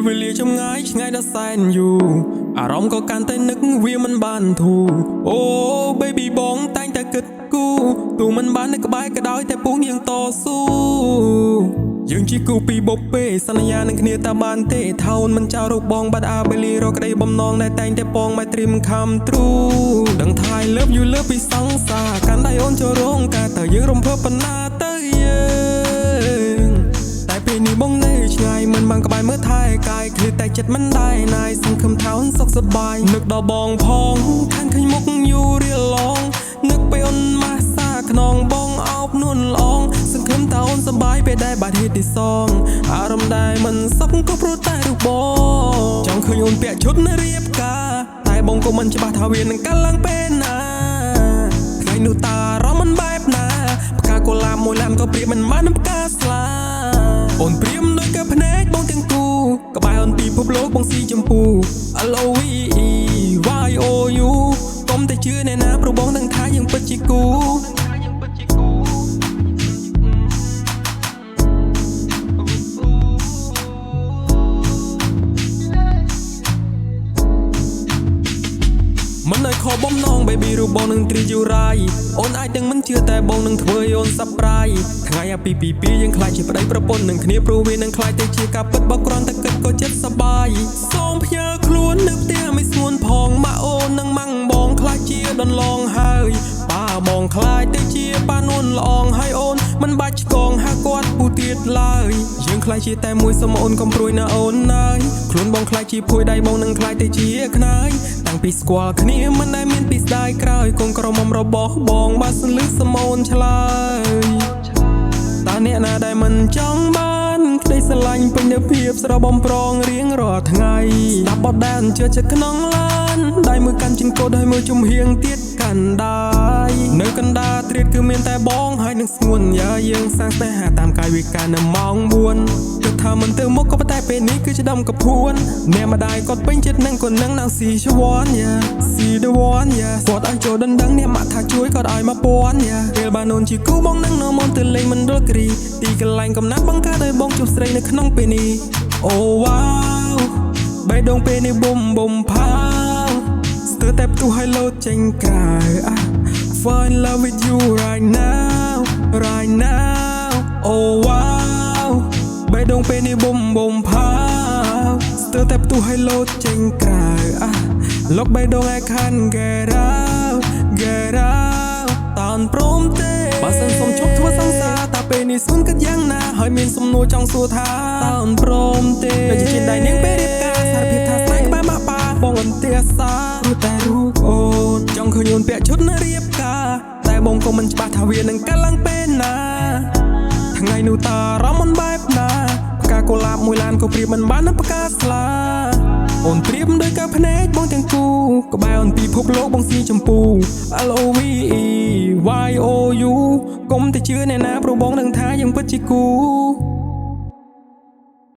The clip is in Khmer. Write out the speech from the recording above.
វេលាចំងាយឆ្ងាយដល់សែនយូរអារម្មណ៍ក៏កាន់តែនឹកវាមិនបានធូរអូ baby បងតែងតែគិតគូរទូមិនបាននៅក្បែរក៏ដោយតែពងយើងតស៊ូយើងជាគូពីបុព្វេសន្យានឹងគ្នាតែបានទេថោនមិនចោលរូបបងបាត់អាបេលីរកក្តីបំណងដែលតែងតែពងមកត្រៀមខំទ្រូដឹងថា I love you លើពីសង្សារកាន់ដៃអូនចូលរងការតើយើងរំភើបបណ្ណាទៅយើងតែពេលនេះបងនៅឆ្ងាយមិនបានក្បែរមើលថែកាយឃ្លាតតែចិត្តមិនដែរណាយសង្ឃឹមថាអូនសុខសប្បាយនឹកដល់បងផងខានឃើញមុខយូររៀលឡងនឹកពេលអូនម៉ាស់សាខ្នងបងអោបនួនល្អងសង្ឃឹមថាអូនសប្បាយពេលដែលបាត់ហេតុទីសងអារម្មណ៍ដែលមិនសុខក៏ព្រោះតែរូបបងចង់ឃើញអូនពាក់ឈុតរៀបការតែបងក៏មិនច្បាស់ថាវានឹងកាលឡើងពេលណាថ្ងៃនោះតារម្មណ៍មិនបែបណាផ្កាកុលាបមួយឡានក៏ប្រៀបមិនបាននឹងផ្កាស្លាអូនព្រាមដូចកែភ្នែកបងទាំងគូក្បែរអូនពីភពលោកបងស៊ីចម្ពូ LOVE YOU កុំតែជឿអ្នកណាព្រោះបងដឹងថាយើងពិតជាគូមិនឲ្យខកបំណង baby រូបបងនឹងត្រីយូរ៉ៃអូនអាចនឹងមិនជឿតែបងនឹងធ្វើឲ្យអូនសាប់ប្រៃថ្ងៃអាពីពីយើងខ្លាចជាប្តីប្រពន្ធនឹងគ្នាព្រោះវានឹងខ្លាចទៅជាការពិតបើគ្រាន់តែគិតក៏ចិត្តសប្បាយសូមផ្ញើខ្លួននៅផ្ទះមិនស្ងួនផងម៉ាក់អូននឹងម៉ាំងបងខ្លាចជាដន្លងហើយប៉ាបងខ្លាចទៅជាប៉ានួនល្អងហើយអូនមិនបាច់ឆ្កងហាគាត់ពូទៀតឡើយយើងខ្លាចជាតែមួយសុំអូនកុំព្រួយណាអូនណាយខ្លួនបងខ្លាចជាភួយដៃបងនឹងខ្លាចទៅជាខ្នាយតាំងពីស្គាល់គ្នាមិនដែលមានពីស្ដាយក្រោយកូនក្រមុំរបស់បងបើសិនលឺសមអូនឆ្លើយតើអ្នកណាដែលមិនចង់បានក្តីស្រឡាញ់ពេញនៅភាពស្រស់បំប្រងរៀងរាល់ថ្ងៃស្ដាប់បទដែលជឿចិត្តក្នុងឡានដៃមួយកាន់ជិនកោដោយមើលជំហៀងទៀតកាន់ដាយនៅកណ្ដាលត្រៀតគឺមានតែបងហើយនឹងស្ងួនយ៉ាយើងសាងស្នេហាតាមកាយវិការនៅម៉ោង4គិតថាមិនទៅមុខក៏ប៉ុន្តែពេលនេះគឺជាដុំកពួនអ្នកម្ដាយគាត់ពេញចិត្តនឹងគាត់នឹងnow see the one yeah see the one yeah គាត់ឲ្យចូលដណ្ដឹងអ្នកម៉ាក់ថាជួយគាត់ឲ្យមកពាន់យ៉ាពេលបានអូនជាគូបងនឹងនៅមកទៅលេងមិនរកគ្រីទីកន្លែងកំណាត់បង្កើតឲ្យបងជួបស្រីនៅក្នុងពេលនេះអូវ៉ាវបេះដូងពេលនេះប៊ុំប៊ុំផាស្ទើរតែផ្ទុះឲ្យលោតចេញក្រៅ Fall in love with you right now right now អូវ៉ាវបេះដូងពេលនេះប៊ុំប៊ុំផាស្ទើរតែផ្ទុះឲ្យលោតចេញក្រៅលោកបេះដូងឯខាន get out get out តើព្រមទេបើសិនសុំជប់ធ្វើសង្សារតើពេលនេះស្ងួនគិតយ៉ាងណាហើយមានសំណួរចង់សួរថាតើព្រមទេដូចជាដៃនាងពេលរៀបការសារភាពថាស្នេហ៍ក្បែរម៉ាក់ប៉ាបងអន្ទាសាព្រោះតែរូបអូនចង់ឃើញអូនពាក់ឈុតរៀបការតែបងក៏មិនច្បាស់ថាវានឹងកាលឡើងពេលណាថ្ងៃនោះតារម្មណ៍មិនបែបណាផ្កាកុលាបមួយឡានក៏ប្រៀបមិនបាននឹងផ្កាស្លាអូនប្រៀបដូចកែភ្នែកបងទាំងគូក្បែរអូនពីភពលោកបងស៊ីចម្ពូ LOVE YOU កុំតែជឿអ្នកណាព្រោះបងដឹងថាយើងពិតជាគូ